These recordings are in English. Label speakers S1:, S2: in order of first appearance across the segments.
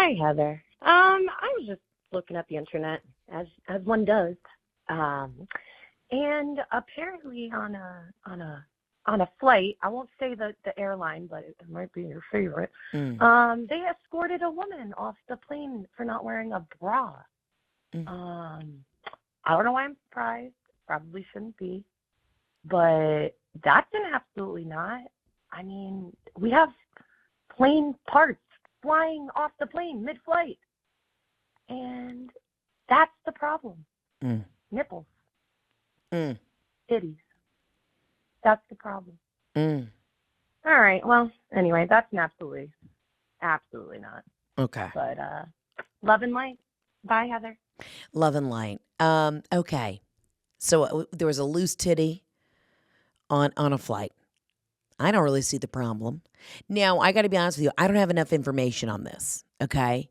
S1: Hi, Heather. I was just looking at the internet as one does, and apparently on a flight, I won't say the airline, but it might be your favorite. They escorted a woman off the plane for not wearing a bra. I don't know why I'm surprised. Probably shouldn't be, but that's an absolutely not. I mean, we have plane parts flying off the plane mid-flight. And that's the problem. Nipples. Titties. That's the problem. All right. Well, anyway, that's an absolutely not.
S2: Okay.
S1: But love and light. Bye, Heather.
S2: Love and light. Okay. So there was a loose titty on a flight. I don't really see the problem. Now, I got to be honest with you. I don't have enough information on this, okay?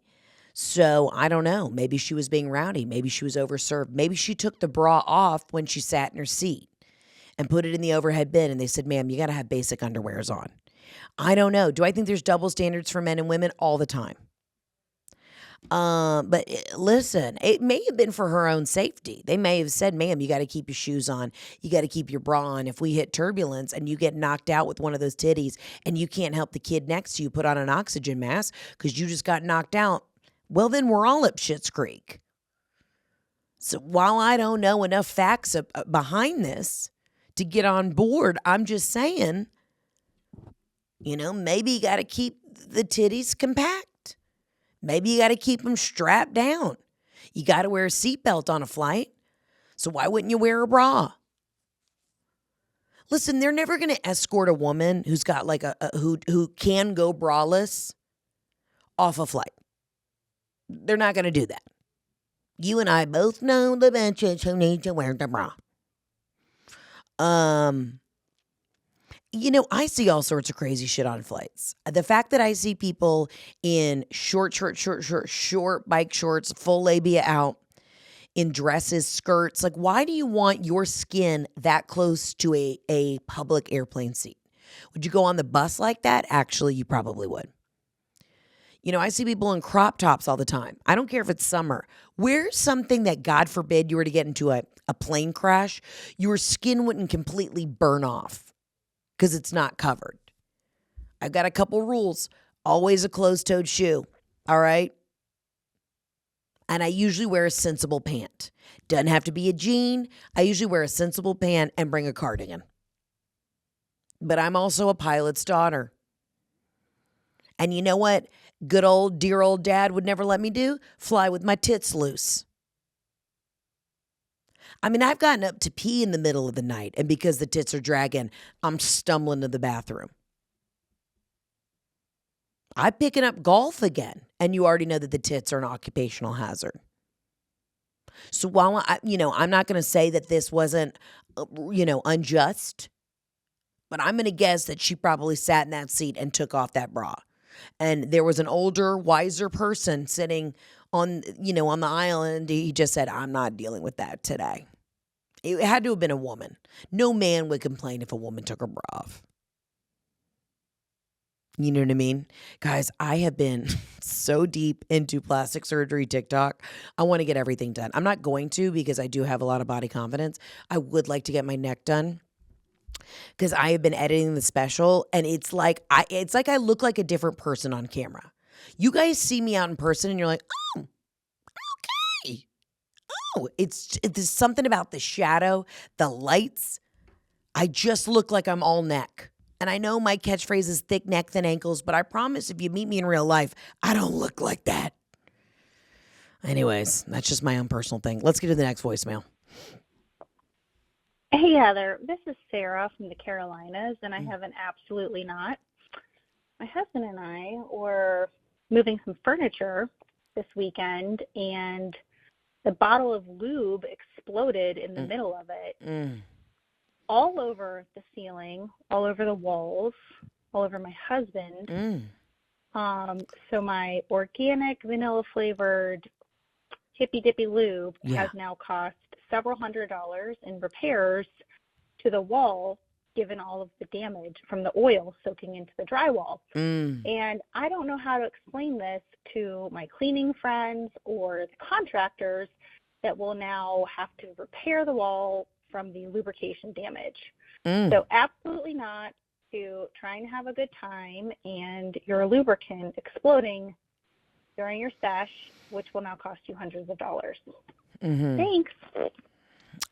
S2: So I don't know. Maybe she was being rowdy. Maybe she was overserved. Maybe she took the bra off when she sat in her seat and put it in the overhead bin, and they said, ma'am, you got to have basic underwears on. I don't know. Do I think there's double standards for men and women? All the time. But listen, it may have been for her own safety. They may have said, ma'am, you got to keep your shoes on. You got to keep your bra on. If we hit turbulence and you get knocked out with one of those titties and you can't help the kid next to you put on an oxygen mask because you just got knocked out, well, then we're all up Schitt's Creek. So while I don't know enough facts behind this to get on board, I'm just saying, maybe you got to keep the titties compact. Maybe you got to keep them strapped down. You got to wear a seatbelt on a flight. So why wouldn't you wear a bra? Listen, they're never going to escort a woman who's got like who can go braless off a flight. They're not going to do that. You and I both know the bitches who need to wear the bra. I see all sorts of crazy shit on flights. The fact that I see people in short bike shorts, full labia out, in dresses, skirts. Like, why do you want your skin that close to a public airplane seat? Would you go on the bus like that? Actually, you probably would. I see people in crop tops all the time. I don't care if it's summer. Wear something that, God forbid, you were to get into a plane crash, your skin wouldn't completely burn off. Because it's not covered. I've got a couple rules. Always a closed-toed shoe, all right? And I usually wear a sensible pant. Doesn't have to be a jean. I usually wear a sensible pant and bring a cardigan. But I'm also a pilot's daughter. And you know what dear old dad would never let me do? Fly with my tits loose. I mean, I've gotten up to pee in the middle of the night, and because the tits are dragging, I'm stumbling to the bathroom. I'm picking up golf again, and you already know that the tits are an occupational hazard. So while I'm not going to say that this wasn't, unjust, but I'm going to guess that she probably sat in that seat and took off that bra. And there was an older, wiser person sitting on the aisle, and he just said, I'm not dealing with that today. It had to have been a woman. No man would complain if a woman took her bra off. You know what I mean? Guys, I have been so deep into plastic surgery TikTok. I want to get everything done. I'm not going to because I do have a lot of body confidence. I would like to get my neck done because I have been editing the special, and it's like I look like a different person on camera. You guys see me out in person and you're like, oh, okay. Oh, there's something about the shadow, the lights. I just look like I'm all neck. And I know my catchphrase is thick neck, thin ankles, but I promise if you meet me in real life, I don't look like that. Anyways, that's just my own personal thing. Let's get to the next voicemail.
S3: Hey, Heather. This is Sarah from the Carolinas, and I have an absolutely not. My husband and I were moving some furniture this weekend, and the bottle of lube exploded in the middle of it. All over the ceiling, all over the walls, all over my husband. So my organic vanilla-flavored hippy-dippy lube has now cost several $100s in repairs to the wall given all of the damage from the oil soaking into the drywall.
S2: Mm.
S3: And I don't know how to explain this to my cleaning friends or the contractors that will now have to repair the wall from the lubrication damage.
S2: Mm.
S3: So absolutely not to trying to have a good time and your lubricant exploding during your sesh, which will now cost you hundreds of dollars.
S2: Mm-hmm.
S3: Thanks.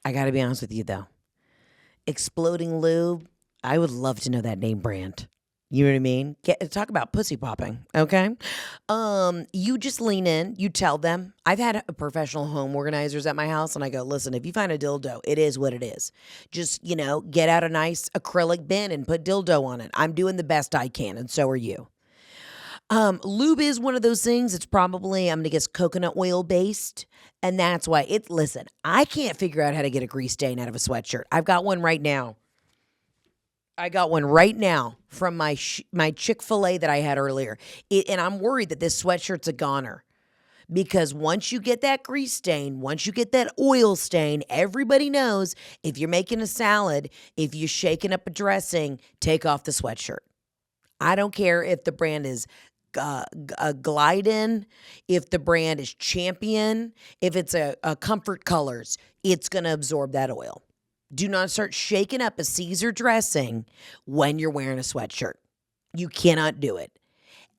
S2: I got to be honest with you, though. Exploding Lube, I would love to know that name brand. You know what I mean? Talk about pussy popping, okay? You just lean in. You tell them. I've had professional home organizers at my house, and I go, listen, if you find a dildo, it is what it is. Just, get out a nice acrylic bin and put dildo on it. I'm doing the best I can, and so are you. Lube is one of those things. It's probably, I'm going to guess, coconut oil based. And that's why listen, I can't figure out how to get a grease stain out of a sweatshirt. I've got one right now. From my Chick-fil-A that I had earlier. And I'm worried that this sweatshirt's a goner. Because once you get that grease stain, once you get that oil stain, everybody knows if you're making a salad, if you're shaking up a dressing, take off the sweatshirt. I don't care if the brand is Glidden, if the brand is Champion, if it's a Comfort Colors, it's going to absorb that oil. Do not start shaking up a Caesar dressing when you're wearing a sweatshirt. You cannot do it.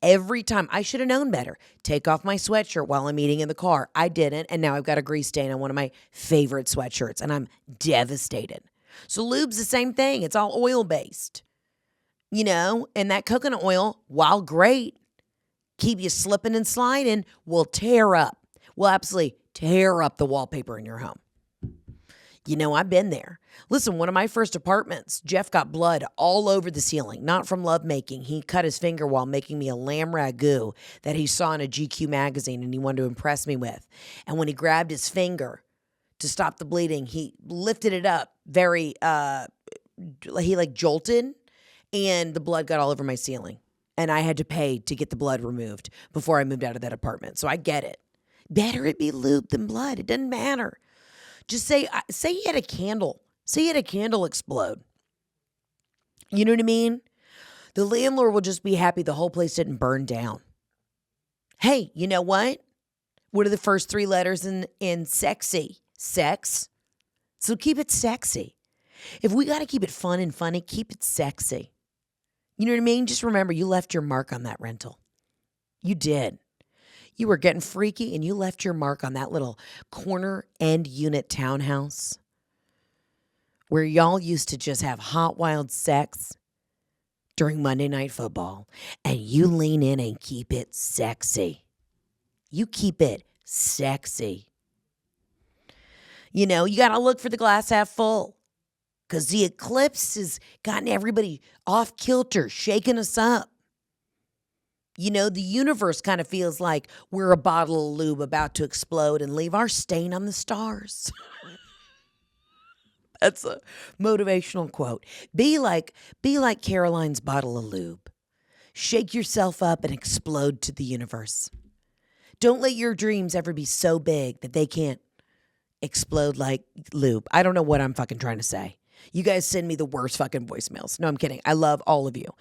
S2: Every time, I should have known better. Take off my sweatshirt while I'm eating in the car. I didn't, and now I've got a grease stain on one of my favorite sweatshirts, and I'm devastated. So lube's the same thing. It's all oil-based. And that coconut oil, while great, keep you slipping and sliding, will absolutely tear up the wallpaper in your home. I've been there. Listen, one of my first apartments, Jeff got blood all over the ceiling, not from lovemaking. He cut his finger while making me a lamb ragu that he saw in a GQ magazine and he wanted to impress me with. And when he grabbed his finger to stop the bleeding, he lifted it up very, he jolted, and the blood got all over my ceiling. And I had to pay to get the blood removed before I moved out of that apartment. So I get it. Better it be lube than blood. It doesn't matter. Just say you had a candle. Say you had a candle explode. You know what I mean? The landlord will just be happy the whole place didn't burn down. Hey, you know what? What are the first 3 letters in sexy? Sex. So keep it sexy. If we got to keep it fun and funny, keep it sexy. You know what I mean? Just remember, you left your mark on that rental. You did. You were getting freaky and you left your mark on that little corner end unit townhouse where y'all used to just have hot, wild sex during Monday Night Football. And you lean in and keep it sexy. You keep it sexy. You got to look for the glass half full. Because the eclipse has gotten everybody off kilter, shaking us up. The universe kind of feels like we're a bottle of lube about to explode and leave our stain on the stars. That's a motivational quote. Be like Caroline's bottle of lube. Shake yourself up and explode to the universe. Don't let your dreams ever be so big that they can't explode like lube. I don't know what I'm fucking trying to say. You guys send me the worst fucking voicemails. No, I'm kidding. I love all of you.